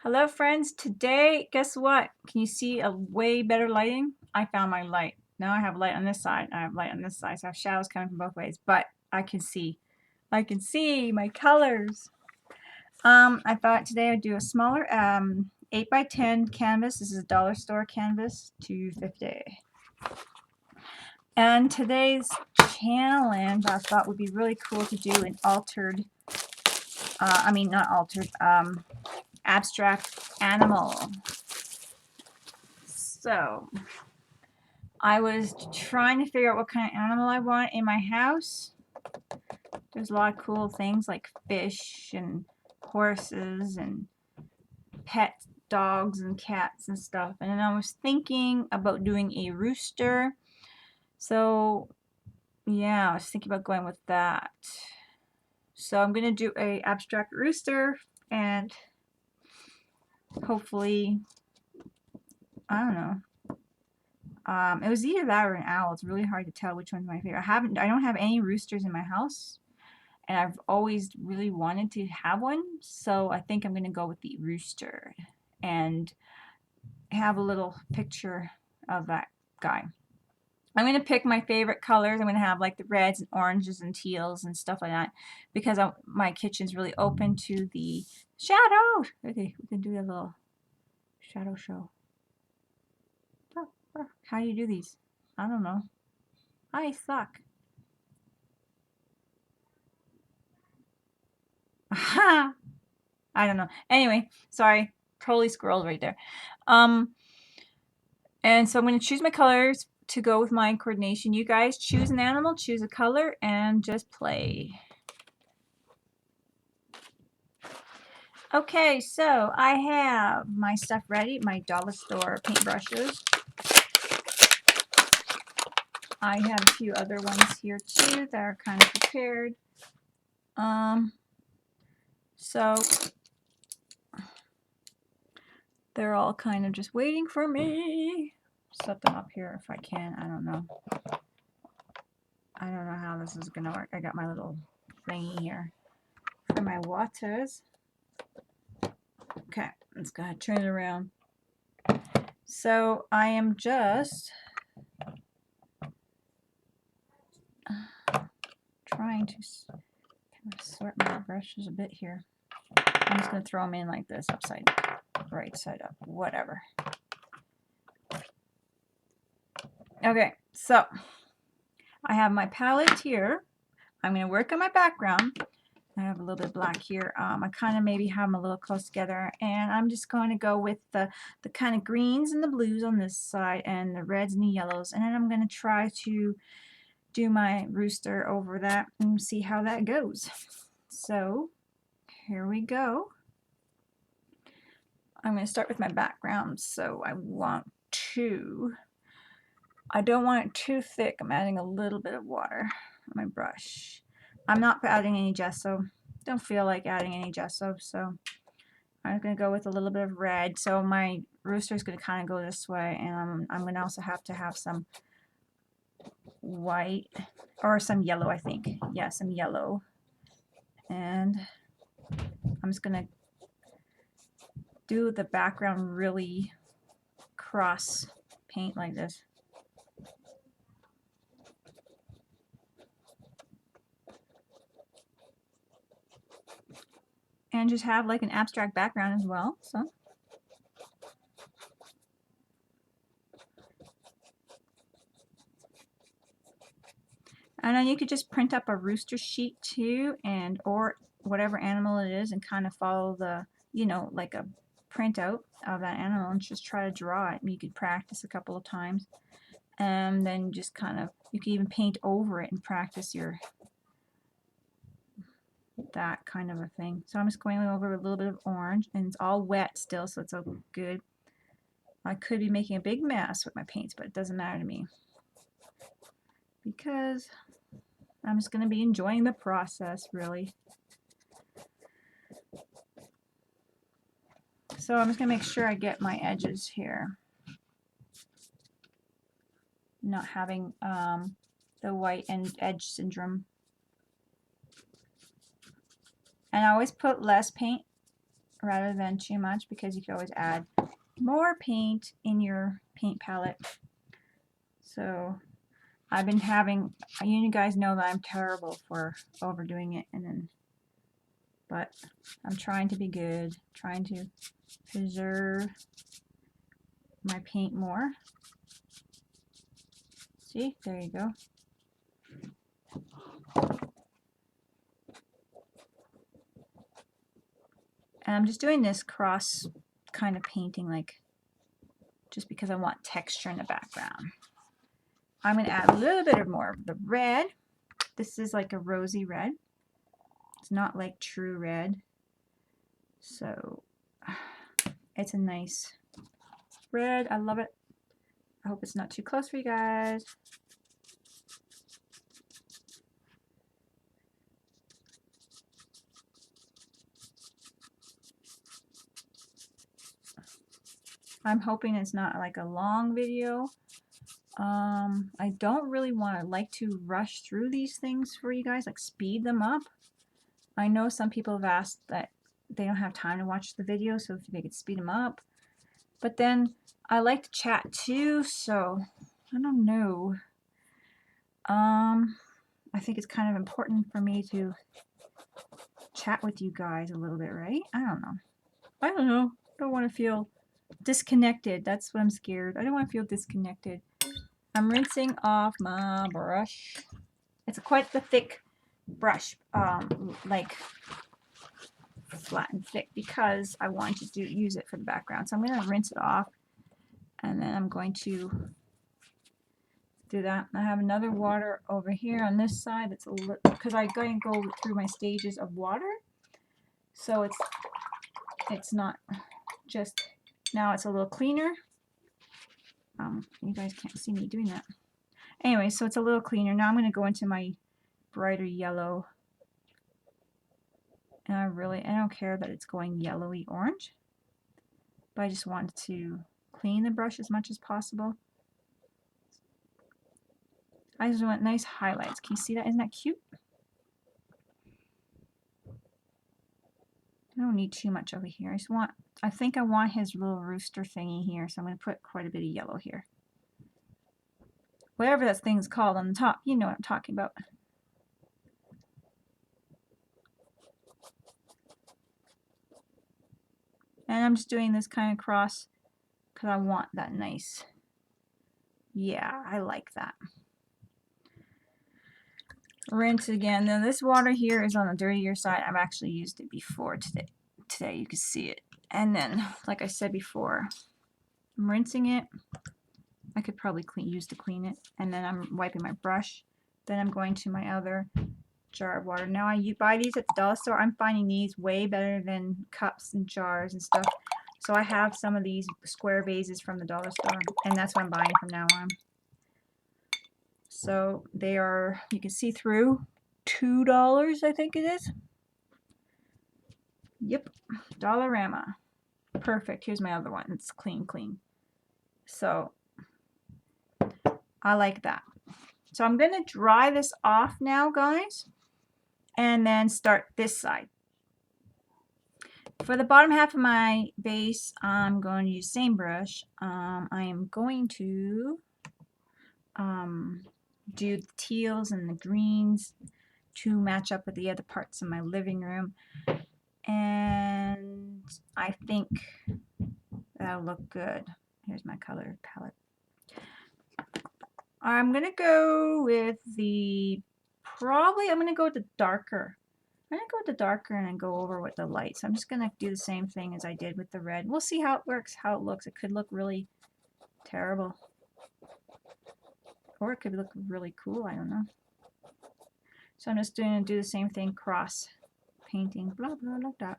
Hello friends, today, guess what? Can you see a way better lighting? I found my light. Now I have light on this side, I have light on this side, so I have shadows coming from both ways, but I can see. I can see my colors. I thought today I'd do a smaller 8 by 10 canvas. This is a dollar store canvas, $2.50. And today's challenge I thought would be really cool to do an altered, not altered, abstract animal. So I was trying to figure out what kind of animal I want in my house. There's a lot of cool things like fish and horses and pet dogs and cats and stuff. And then I was thinking about doing a rooster. So yeah, I was thinking about going with that. So I'm going to do a abstract rooster and hopefully, I don't know. It was either that or an owl. It's really hard to tell which one's my favorite. I don't have any roosters in my house, and I've always really wanted to have one, so I think I'm going to go with the rooster and have a little picture of that guy. I'm going to pick my favorite colors. I'm going to have like the reds and oranges and teals and stuff like that because my kitchen's really open to the shadow. Okay, we can do a little shadow show. How do you do these? I don't know. I suck. I don't know. Anyway, sorry. Totally squirreled right there. And so I'm going to choose my colors to go with my coordination. You guys choose an animal, choose a color, and just play. Okay, so I have my stuff ready, my dollar store paintbrushes. I have a few other ones here too that are kind of prepared. So they're all kind of just waiting for me. Set them up here if I can. I don't know. I don't know how this is gonna work. I got my little thingy here for my waters. Okay, let's go ahead and turn it around. So I am just trying to kind of sort my brushes a bit here. I'm just going to throw them in like this, upside, right side up, whatever. Okay, so I have my palette here. I'm going to work on my background. I have a little bit of black here. I kind of maybe have them a little close together, and I'm just going to go with the kind of greens and the blues on this side and the reds and the yellows, and then I'm going to try to do my rooster over that and see how that goes. So here we go. I'm going to start with my background. So I don't want it too thick. I'm adding a little bit of water on my brush. I'm not adding any gesso. Don't feel like adding any gesso, so I'm going to go with a little bit of red. So my rooster is going to kind of go this way, and I'm going to also have to have some white or some yellow, I think. Yeah, some yellow. And I'm just going to do the background really cross paint like this. And just have like an abstract background as well. So and then you could just print up a rooster sheet too, and or whatever animal it is, and kind of follow the, like a printout of that animal, and just try to draw it. And you could practice a couple of times, and then just kind of, you could even paint over it and practice that kind of a thing. So I'm just going over with a little bit of orange, and it's all wet still, so it's all good. I could be making a big mess with my paints, but it doesn't matter to me because I'm just going to be enjoying the process, really. So I'm just going to make sure I get my edges here. Not having the white and edge syndrome. And I always put less paint rather than too much, because you can always add more paint in your paint palette. So I've been having, you guys know that I'm terrible for overdoing it, but I'm trying to be good, trying to preserve my paint more. See, there you go. And I'm just doing this cross kind of painting, like just because I want texture in the background. I'm going to add a little bit of more of the red. This is like a rosy red. It's not like true red. So it's a nice red. I love it. I hope it's not too close for you guys. I'm hoping it's not like a long video. I don't really like to rush through these things for you guys, like speed them up. I know some people have asked that they don't have time to watch the video, so if they could speed them up. But then I like to chat too, so I don't know. I think it's kind of important for me to chat with you guys a little bit, right? I don't know. I don't want to feel disconnected. That's what I'm scared. I don't want to feel disconnected. I'm rinsing off my brush. It's quite the thick brush, like flat and thick, because I want to use it for the background. So I'm going to rinse it off, and then I'm going to do that. I have another water over here on this side. That's a little, because I'm going to go through my stages of water, so it's not just, now it's a little cleaner. You guys can't see me doing that. Anyway, so it's a little cleaner. Now I'm going to go into my brighter yellow. And I don't care that it's going yellowy orange, but I just want to clean the brush as much as possible. I just want nice highlights. Can you see that? Isn't that cute? I don't need too much over here. I think I want his little rooster thingy here, so I'm going to put quite a bit of yellow here. Whatever that thing's called on the top, you know what I'm talking about. And I'm just doing this kind of cross because I want that nice. Yeah, I like that. Rinse again. Now this water here is on the dirtier side. I've actually used it before today. You can see it. And then, like I said before, I'm rinsing it. I could probably use to clean it. And then I'm wiping my brush. Then I'm going to my other jar of water. Now I buy these at the dollar store. I'm finding these way better than cups and jars and stuff. So I have some of these square vases from the dollar store, and that's what I'm buying from now on. So they are, you can see through, $2 I think it is. Yep, Dollarama. Perfect. Here's my other one. It's clean. So I like that. So I'm going to dry this off now, guys, and then start this side. For the bottom half of my base, I'm going to use the same brush. I am going to do the teals and the greens to match up with the other parts of my living room. And I think that'll look good. Here's my color palette. I'm going to go with I'm going to go with the darker. I'm going to go with the darker and then go over with the light. So I'm just going to do the same thing as I did with the red. We'll see how it works, how it looks. It could look really terrible. Or it could look really cool. I don't know. So I'm just going to do the same thing, cross painting, blah, blah, like that.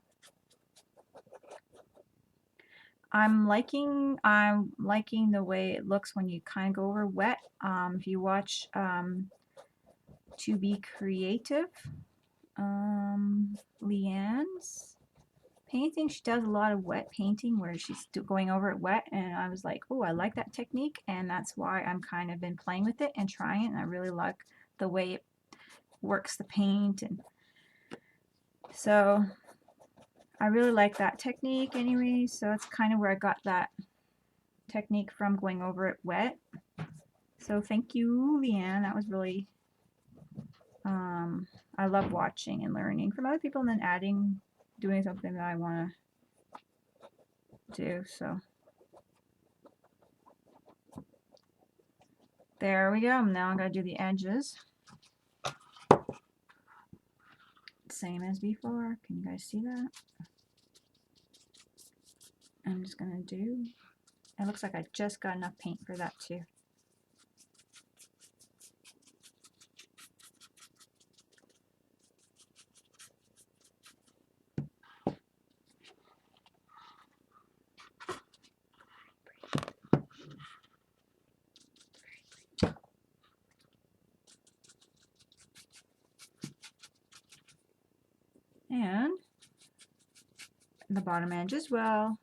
I'm liking the way it looks when you kind of go over wet. If you watch To Be Creative, Leanne's painting, she does a lot of wet painting where she's going over it wet, and I was like, oh, I like that technique, and that's why I'm kind of been playing with it and trying it, and I really like the way it works the paint. And so I really like that technique anyway, so that's kind of where I got that technique from, going over it wet. So thank you, Leanne. That was really, I love watching and learning from other people and then adding, doing something that I want to do. So there we go. Now I'm going to do the edges. Same as before. Can you guys see that? I'm just going to do, it looks like I just got enough paint for that too. And the bottom edge as well.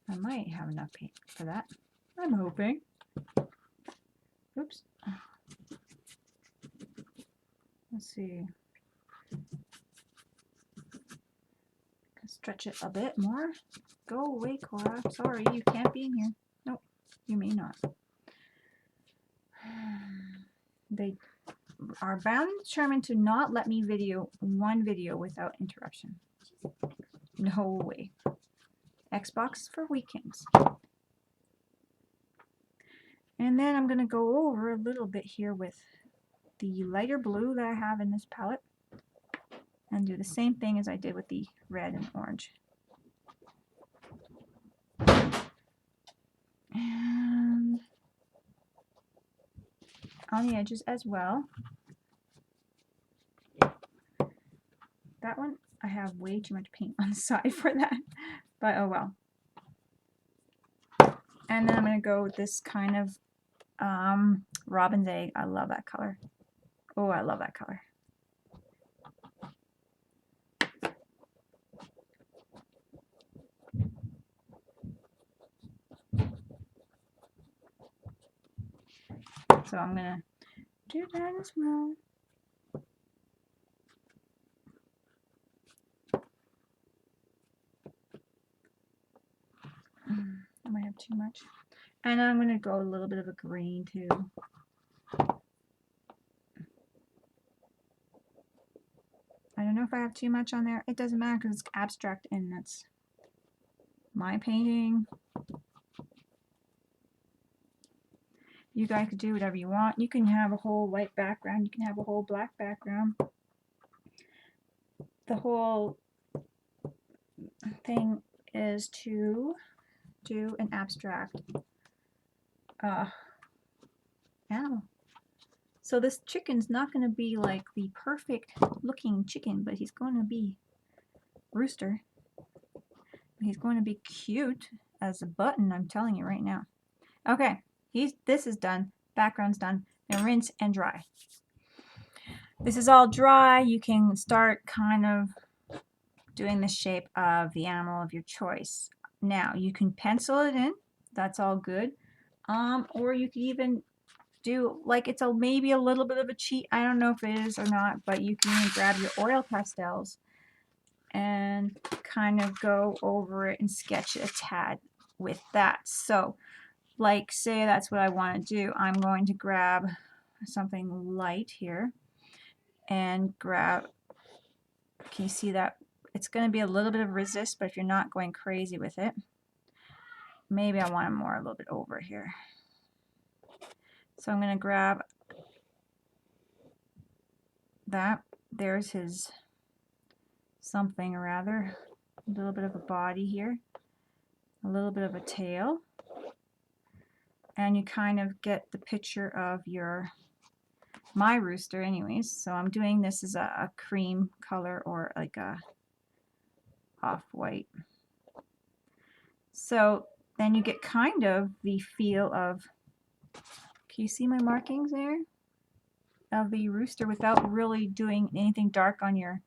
I might have enough paint for that. I'm hoping. Oops. Let's see. Stretch it a bit more. Go away, Cora. Sorry, you can't be in here. Nope, you may not. They are bound and determined to not let me video one video without interruption. No way. Xbox for weekends. And then I'm going to go over a little bit here with the lighter blue that I have in this palette and do the same thing as I did with the red and orange. And on the edges as well. That one, I have way too much paint on the side for that, but oh well. And then I'm going to go with this kind of robin's egg. I love that color. Oh, I love that color. So I'm going to do that as well. I might have too much. And I'm going to go a little bit of a green too. I don't know if I have too much on there. It doesn't matter because it's abstract and that's my painting. You guys could do whatever you want. You can have a whole white background. You can have a whole black background. The whole thing is to do an abstract animal. So this chicken's not going to be like the perfect looking chicken, but he's going to be rooster. He's going to be cute as a button, I'm telling you right now. Okay, this is done. Background's done. Now rinse and dry. This is all dry. You can start kind of doing the shape of the animal of your choice. Now you can pencil it in. That's all good. Or you can even do like it's maybe a little bit of a cheat. I don't know if it is or not, but you can even grab your oil pastels and kind of go over it and sketch it a tad with that. So like say that's what I want to do. I'm going to grab something light here and grab, can you see that? It's going to be a little bit of resist, but if you're not going crazy with it, maybe I want it more a little bit over here. So I'm going to grab that. There's his something or other. A little bit of a body here. A little bit of a tail. And you kind of get the picture of my rooster anyways. So I'm doing this as a cream color or like a off-white. So then you get kind of the feel of, can you see my markings there? Of the rooster without really doing anything dark on your,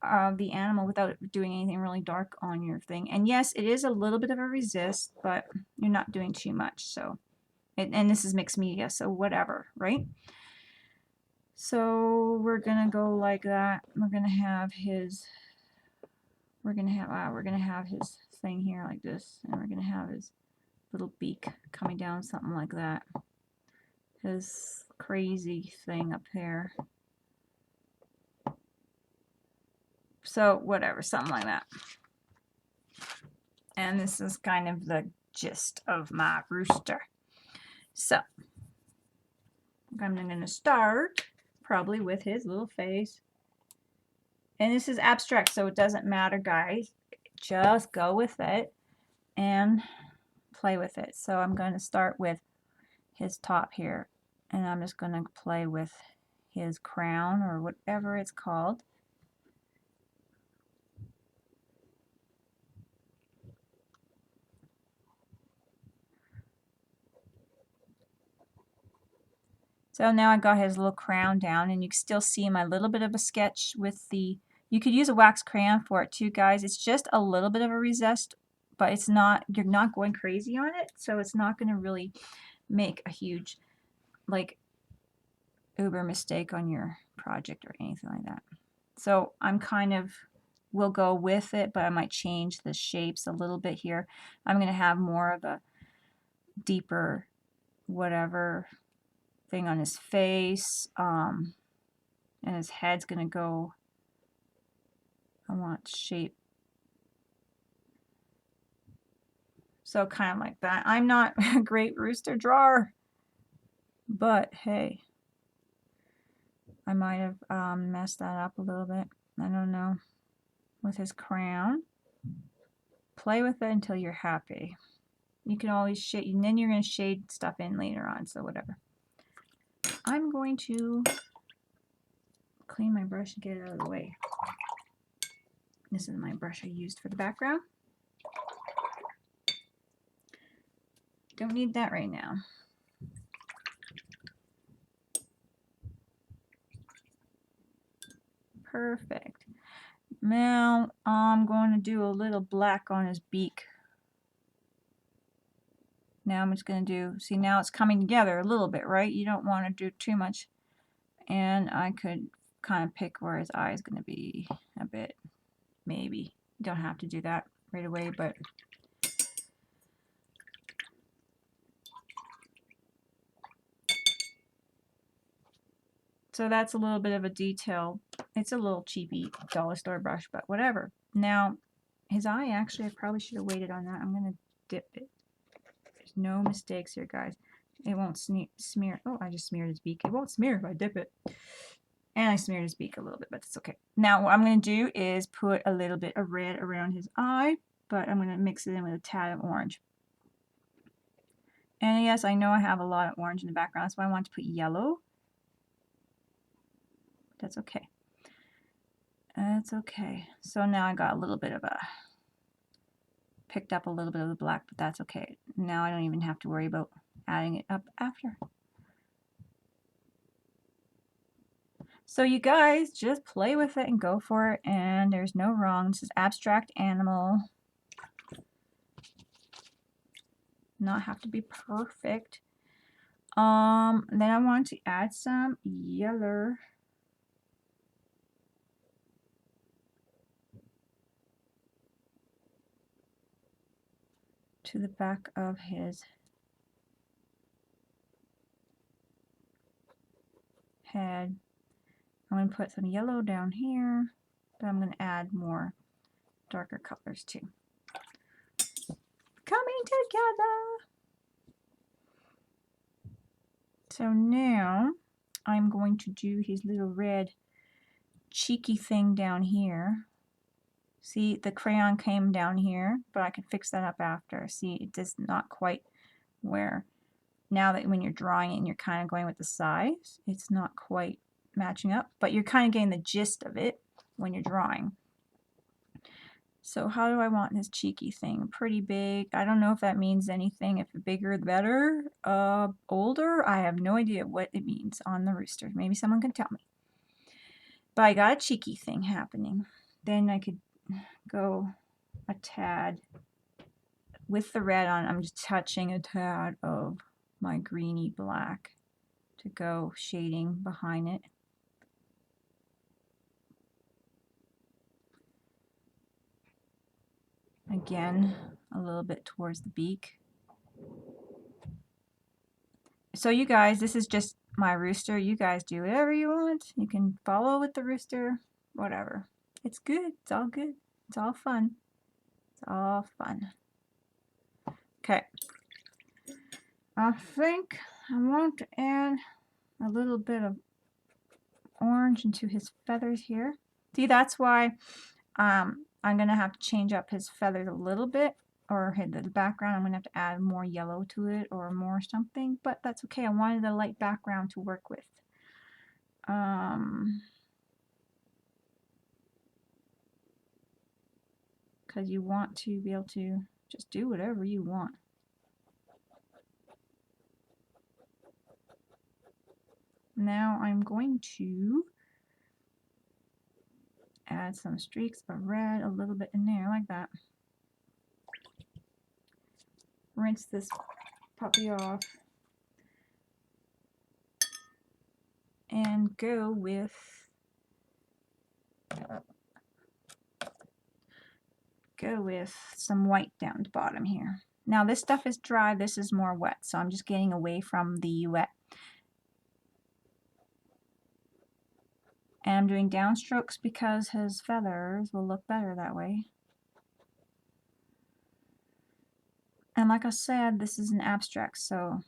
the animal without doing anything really dark on your thing. And yes, it is a little bit of a resist, but you're not doing too much. So, and this is mixed media, so whatever, right? So we're gonna go like that. We're gonna have his thing here like this, and we're gonna have his little beak coming down, something like that. His crazy thing up there. So whatever, something like that. And this is kind of the gist of my rooster. So I'm going to start probably with his little face. And this is abstract, so it doesn't matter, guys. Just go with it and play with it. So I'm going to start with his top here, and I'm just going to play with his crown or whatever it's called. So now I got his little crown down, and you can still see my little bit of a sketch with the, you could use a wax crayon for it too, guys. It's just a little bit of a recessed, but it's not, you're not going crazy on it, so it's not going to really make a huge, like, uber mistake on your project or anything like that. So I'm kind of, will go with it, but I might change the shapes a little bit here. I'm going to have more of a deeper whatever thing on his face, and his head's going to go, I want shape. So kind of like that. I'm not a great rooster drawer, but hey, I might have messed that up a little bit. I don't know. With his crown, play with it until you're happy. You can always shade, and then you're going to shade stuff in later on, so whatever. I'm going to clean my brush and get it out of the way. This is my brush I used for the background. Don't need that right now. Perfect. Now I'm going to do a little black on his beak. Now I'm just going to do, see, now it's coming together a little bit, right? You don't want to do too much. And I could kind of pick where his eye is going to be a bit, maybe. You don't have to do that right away, but so that's a little bit of a detail. It's a little cheapy dollar store brush, but whatever. Now, his eye, actually, I probably should have waited on that. I'm going to dip it. There's no mistakes here, guys. It won't smear. Oh, I just smeared his beak. It won't smear if I dip it. And I smeared his beak a little bit, but it's okay. Now, what I'm going to do is put a little bit of red around his eye, but I'm going to mix it in with a tad of orange. And yes, I know I have a lot of orange in the background, so I want to put yellow. That's okay. That's okay. So now I got a little bit of a, picked up a little bit of the black, but that's okay. Now I don't even have to worry about adding it up after. So you guys just play with it and go for it, and there's no wrong. This is abstract animal. Not have to be perfect. Then I want to add some yellow. To the back of his head. I'm going to put some yellow down here, but I'm going to add more darker colors too. Coming together. So now I'm going to do his little red cheeky thing down here. See, the crayon came down here, but I can fix that up after. See, it does not quite where, now that when you're drawing it and you're kind of going with the size, it's not quite matching up, but you're kind of getting the gist of it when you're drawing. So how do I want this cheeky thing? Pretty big. I don't know if that means anything. If the bigger the better. Older, I have no idea what it means on the rooster. Maybe someone can tell me. But I got a cheeky thing happening. Then I could go a tad with the red on. I'm just touching a tad of my greeny black to go shading behind it. again a little bit towards the beak. So you guys, this is just my rooster. You guys do whatever you want. You can follow with the rooster, whatever. It's good. It's all good. It's all fun. It's all fun. Okay. I think I want to add a little bit of orange into his feathers here. See, that's why I'm going to have to change up his feathers a little bit, or the background. I'm going to have to add more yellow to it or more something, but that's okay. I wanted a light background to work with. Because you want to be able to just do whatever you want. Now I'm going to add some streaks of red, a little bit in there, like that. Rinse this puppy off. And go with some white down the bottom here. Now this stuff is dry, this is more wet, so I'm just getting away from the wet. And I'm doing downstrokes because his feathers will look better that way. And like I said, this is an abstract, so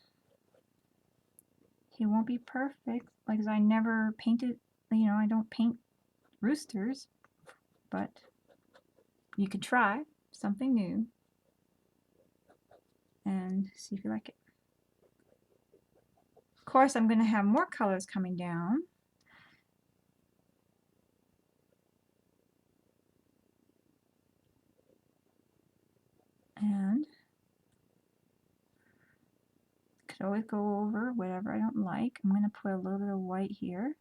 he won't be perfect. Like I never painted, you know, I don't paint roosters, but you could try something new and see if you like it. Of course, I'm going to have more colors coming down. And could always go over whatever I don't like. I'm going to put a little bit of white here.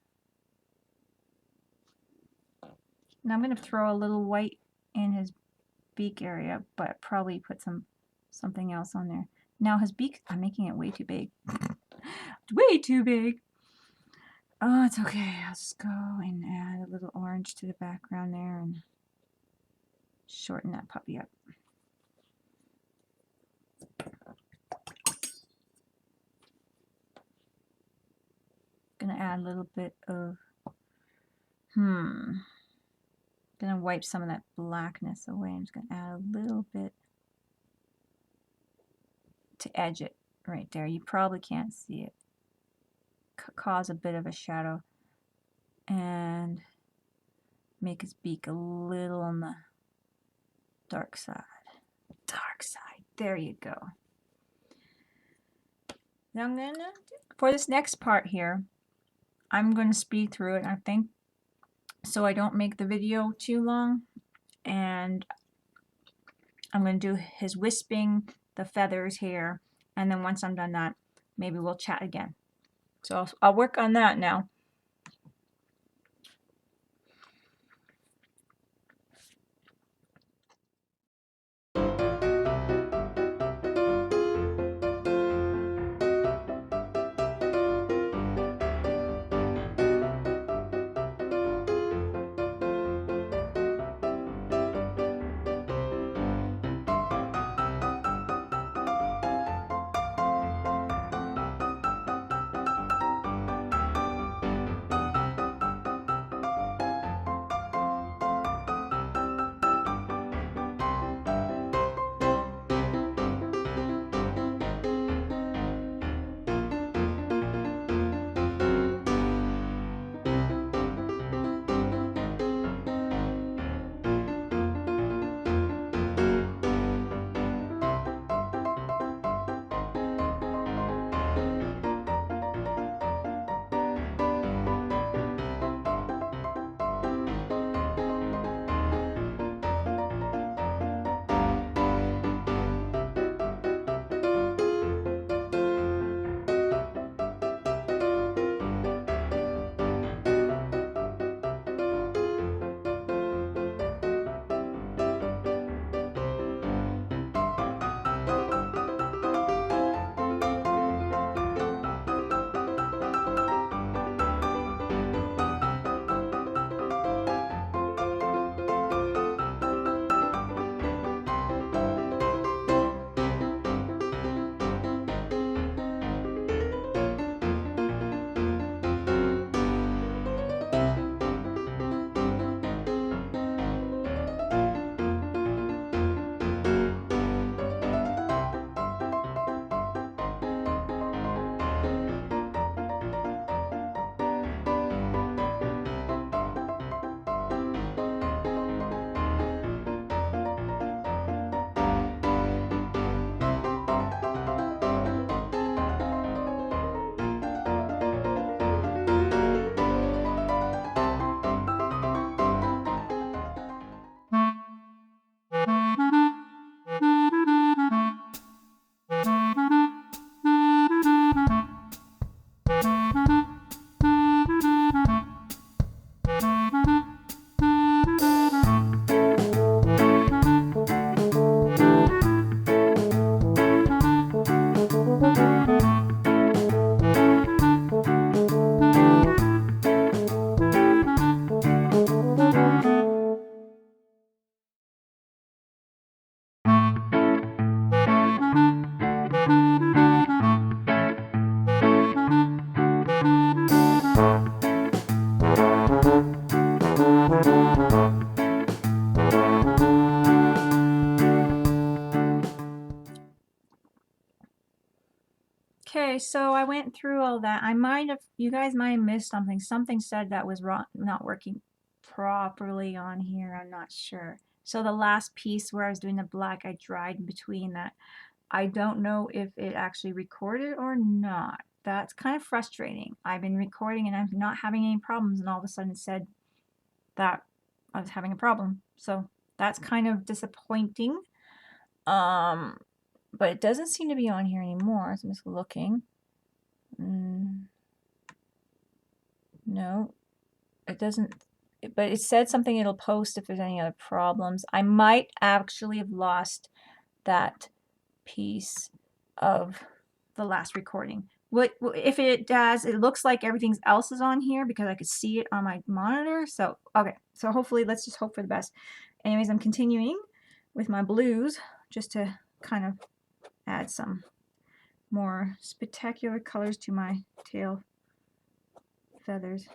Now I'm going to throw a little white in his beak area, but probably put something else on there. Now his beak, I'm making it way too big. Way too big. Oh, it's okay. I'll just go and add a little orange to the background there and shorten that puppy up. Gonna add a little bit of gonna wipe some of that blackness away. I'm just gonna add a little bit to edge it right there. You probably can't see it. Cause a bit of a shadow and make his beak a little on the dark side. Dark side. There you go. Now I'm gonna, for this next part here, I'm going to speed through it, I think, so I don't make the video too long. And I'm going to do his wisping, the feathers here, and then once I'm done that, maybe we'll chat again. So I'll work on that now. so I went through all that. You guys might have missed something. Something said that was wrong, not working properly on here. I'm not sure. So the last piece where I was doing the black, I dried in between that. I don't know if it actually recorded or not. That's kind of frustrating. I've been recording and I'm not having any problems, and all of a sudden it said that I was having a problem. So that's kind of disappointing. But it doesn't seem to be on here anymore, so I'm just looking. No, it doesn't. But it said something it'll post if there's any other problems. I might actually have lost that piece of the last recording. If it does, it looks like everything else is on here because I could see it on my monitor. So, okay. So hopefully, let's just hope for the best. Anyways, I'm continuing with my blues just to kind of add some more spectacular colors to my tail feathers.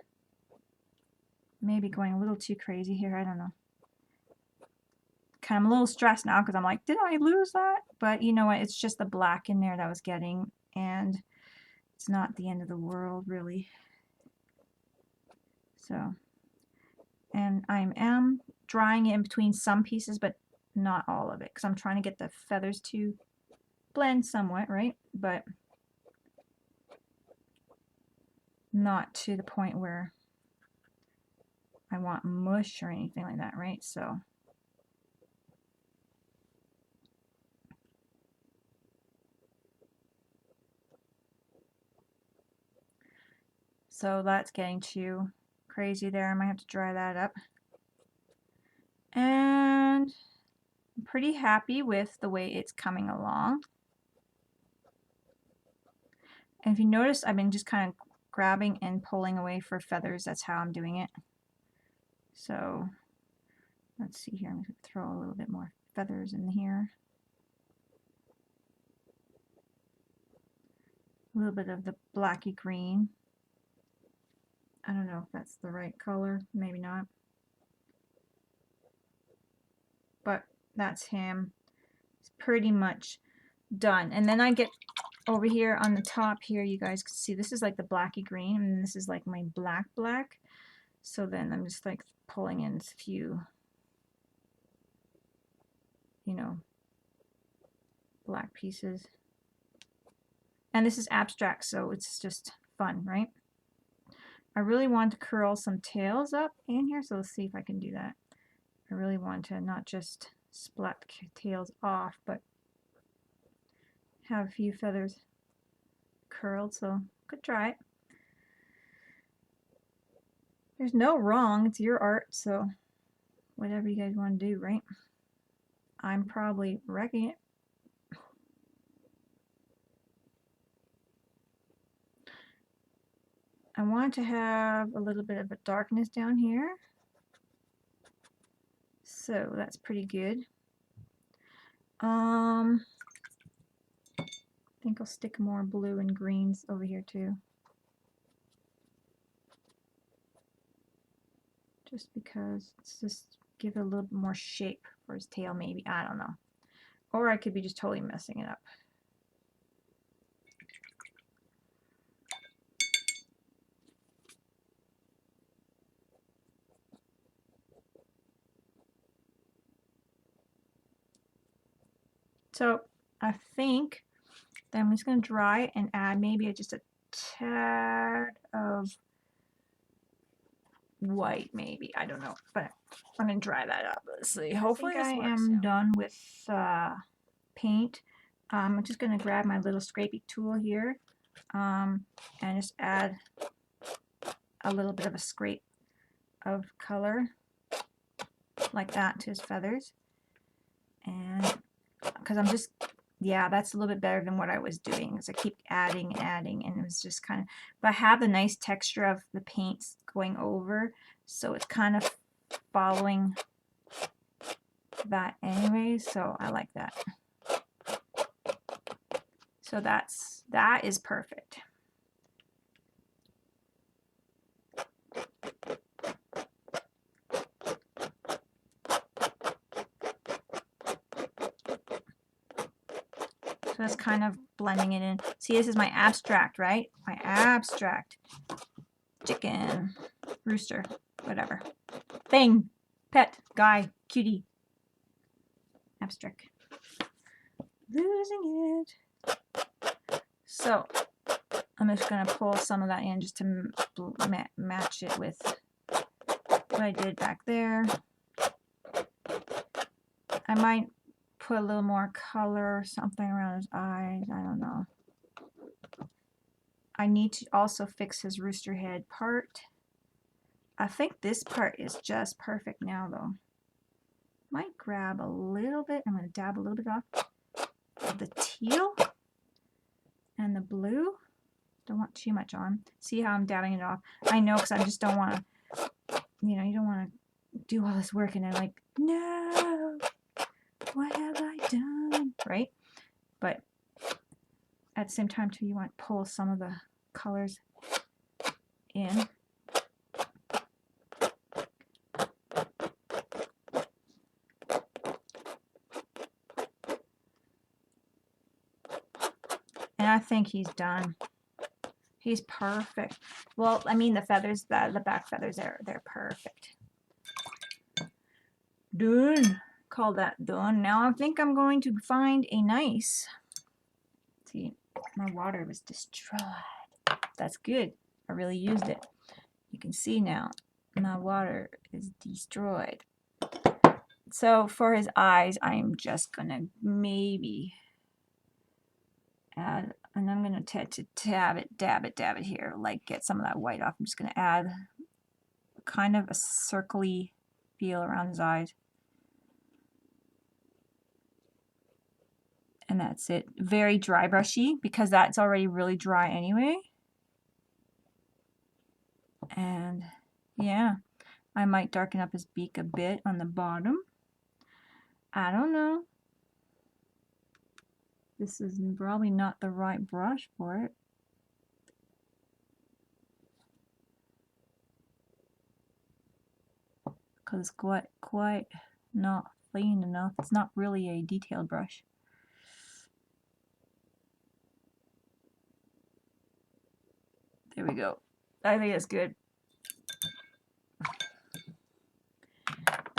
Maybe going a little too crazy here. I don't know. I'm a little stressed now because I'm like, did I lose that? But you know what? It's just the black in there that I was getting, and it's not the end of the world, really. So, and I am drying it in between some pieces, but not all of it, because I'm trying to get the feathers to blend somewhat, right? But not to the point where I want mush or anything like that, right? So that's getting too crazy there. I might have to dry that up. And I'm pretty happy with the way it's coming along. And if you notice, I've been just kind of grabbing and pulling away for feathers. That's how I'm doing it. So let's see here. I'm going to throw a little bit more feathers in here. A little bit of the blacky green. I don't know if that's the right color. Maybe not. But that's him. It's pretty much done. And then I get over here on the top here, you guys can see this is like the blacky green, and this is like my black. So then I'm just like pulling in a few, you know, black pieces. And this is abstract, so it's just fun, right? I really want to curl some tails up in here, so let's see if I can do that. I really want to not just splat tails off, but have a few feathers curled, so could try it. There's no wrong, it's your art, so whatever you guys want to do, right? I'm probably wrecking it. I want to have a little bit of a darkness down here. So that's pretty good. I think I'll stick more blue and greens over here too. Just because it's just give it a little bit more shape for his tail, maybe. I don't know. Or I could be just totally messing it up. So I think that I'm just going to dry it and add maybe just a tad of white, maybe. I don't know, but I'm going to dry that up. Let's see. Hopefully I am done with paint. I'm just going to grab my little scrapey tool here and just add a little bit of a scrape of color like that to his feathers. And because I'm just, yeah, that's a little bit better than what I was doing, because I keep adding, and it was just kind of, but I have the nice texture of the paints going over, so it's kind of following that anyway, so I like that. So that is perfect. So that's kind of blending it in. See, this is my abstract, right? My abstract. Chicken, rooster, whatever. Thing, pet, guy, cutie. Abstract. Losing it. So, I'm just going to pull some of that in just to match it with what I did back there. I might put a little more color or something around his eyes. I don't know. I need to also fix his rooster head part. I think this part is just perfect now, though. Might grab a little bit. I'm going to dab a little bit off of the teal and the blue. Don't want too much on. See how I'm dabbing it off? I know, because I just don't want to, you know, you don't want to do all this work and then like, no, what have I done? Right? But at the same time, too, you want to pull some of the colors in. And I think he's done. He's perfect. Well, I mean the feathers, the back feathers, they're perfect. Done. Call that done. Now I think I'm going to find a nice. See, my water was destroyed. That's good. I really used it. You can see now my water is destroyed. So for his eyes, I'm just gonna maybe add, and I'm gonna dab it here, like get some of that white off. I'm just gonna add kind of a circly feel around his eyes. And that's it. Very dry brushy, because that's already really dry anyway. And yeah, I might darken up his beak a bit on the bottom. I don't know. This is probably not the right brush for it. Because it's quite not clean enough. It's not really a detailed brush. There we go. I think it's good.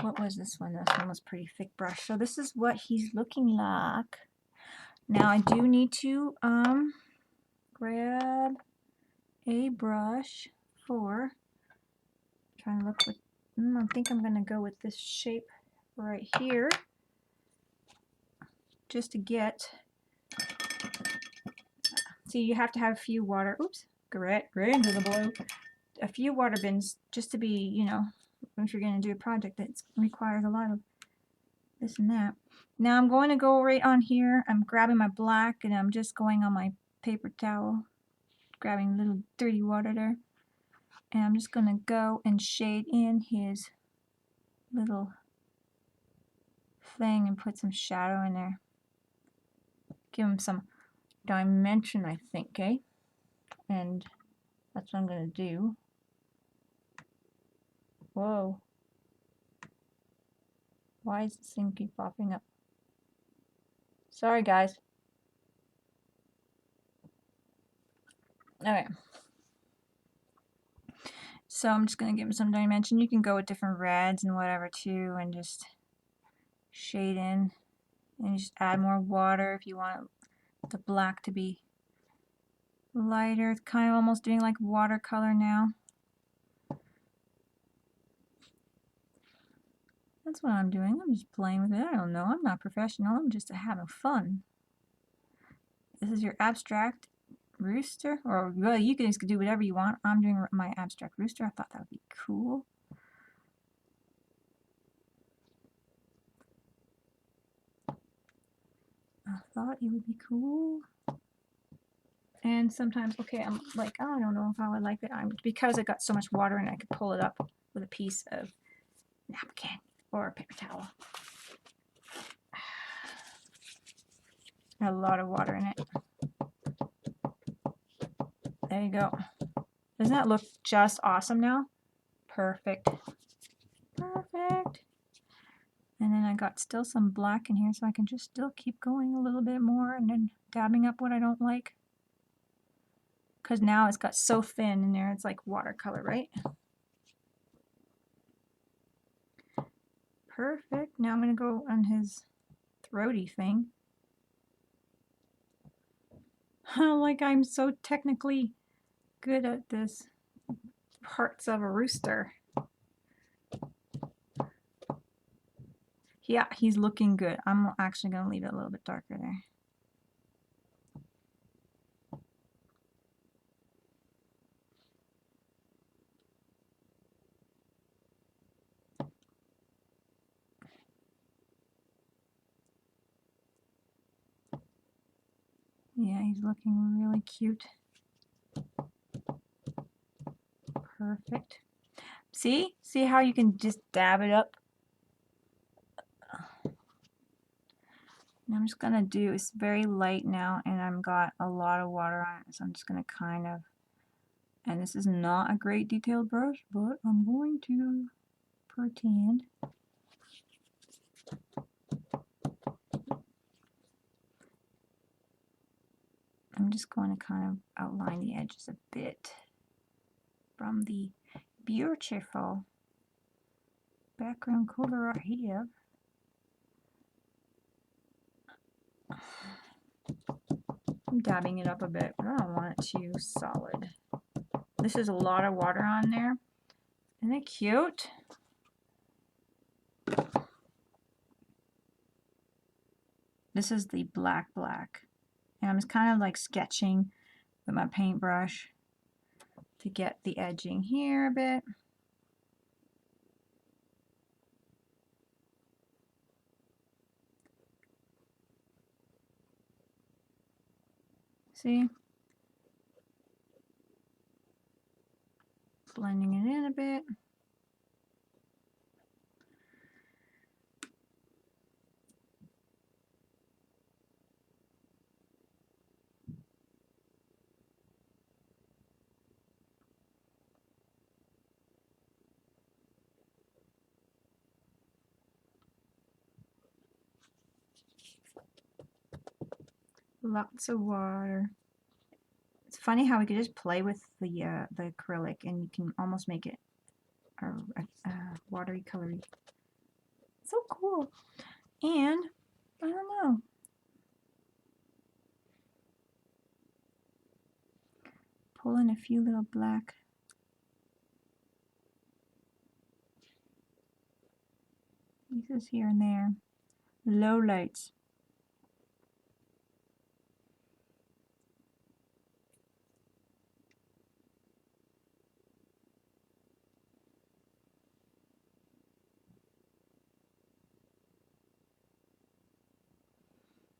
What was this one? This one was pretty thick brush. So this is what he's looking like. Now I do need to grab a brush for trying to look with. I think I'm gonna go with this shape right here, just to get. See, you have to have a few water. Oops, right into the blue. A few water bins just to be, you know, if you're gonna do a project that requires a lot of this and that. Now I'm going to go right on here. I'm grabbing my black and I'm just going on my paper towel, grabbing a little dirty water there, and I'm just going to go and shade in his little thing and put some shadow in there. Give him some dimension, I think, eh? And that's what I'm going to do. Whoa. Why does this thing keep popping up? Sorry, guys. Okay. So I'm just going to give him some dimension. You can go with different reds and whatever too, and just shade in. And just add more water if you want the black to be lighter. It's kind of almost doing like watercolor now. That's what I'm doing. I'm just playing with it. I don't know. I'm not professional. I'm just having fun. This is your abstract rooster. Or, well, you guys could do whatever you want. I'm doing my abstract rooster. I thought that would be cool. I thought it would be cool. And sometimes, okay, I'm like, oh, I don't know if I would like it. Because it got so much water in it, I could pull it up with a piece of napkin or a paper towel. A lot of water in it. There you go. Doesn't that look just awesome now? Perfect. Perfect. And then I got still some black in here, so I can just still keep going a little bit more and then dabbing up what I don't like. Because now it's got so thin in there, it's like watercolor, right? Perfect. Now I'm going to go on his throaty thing. Like I'm so technically good at this. Parts of a rooster. Yeah, he's looking good. I'm actually going to leave it a little bit darker there. Yeah, he's looking really cute. Perfect. See? See how you can just dab it up? And I'm just going to do, it's very light now, and I've got a lot of water on it, so I'm just going to kind of, and this is not a great detailed brush, but I'm going to pretend. I'm just going to kind of outline the edges a bit from the beautiful background color I have. I'm dabbing it up a bit, but I don't want it too solid. This is a lot of water on there. Isn't it cute? This is the black. And I'm just kind of like sketching with my paintbrush to get the edging here a bit. See? Blending it in a bit. Lots of water. It's funny how we could just play with the acrylic and you can almost make it a watery colory. So cool. And I don't know. Pull in a few little black pieces here and there. Low lights.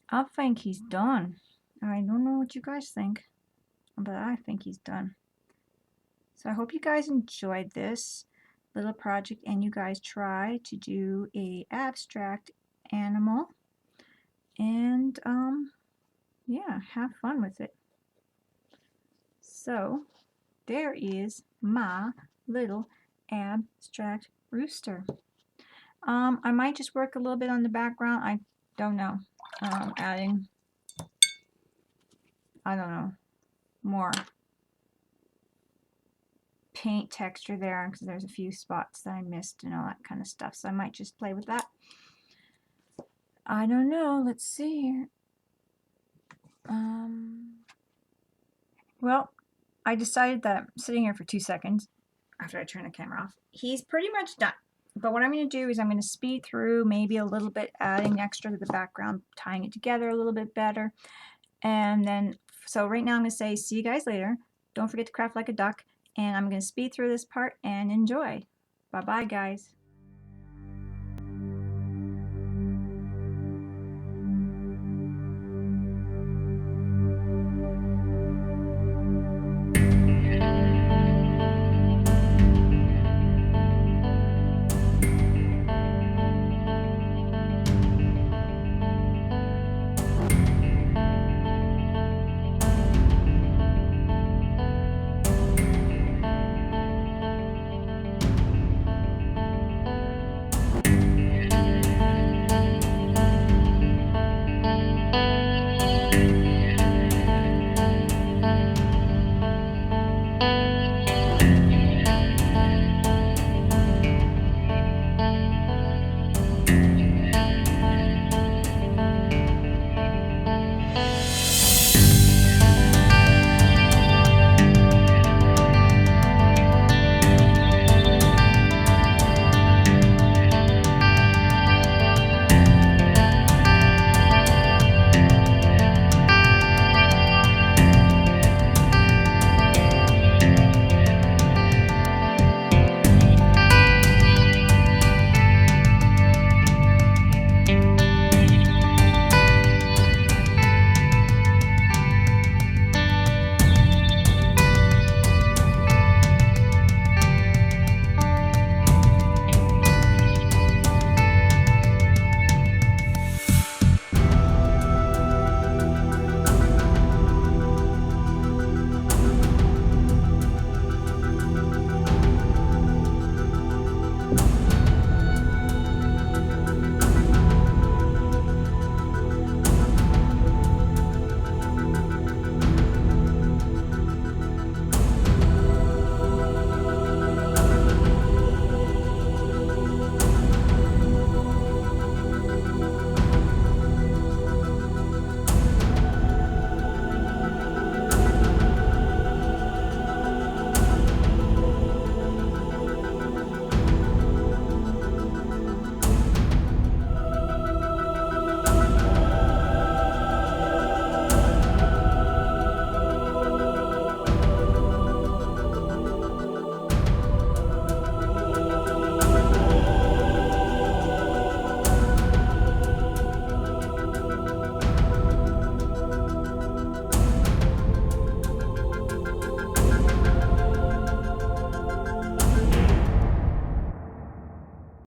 I think he's done. I don't know what you guys think, but I think he's done. So I hope you guys enjoyed this little project and you guys try to do a abstract animal and yeah, have fun with it. So there is my little abstract rooster. I might just work a little bit on the background. I don't know. Adding, I don't know, more paint texture there because there's a few spots that I missed and all that kind of stuff. So I might just play with that. I don't know. Let's see here. Well, I decided that I'm sitting here for 2 seconds after I turn the camera off. He's pretty much done. But what I'm going to do is I'm going to speed through maybe a little bit, adding extra to the background, tying it together a little bit better. And then, so right now I'm going to say, see you guys later. Don't forget to craft like a duck. And I'm going to speed through this part and enjoy. Bye-bye, guys.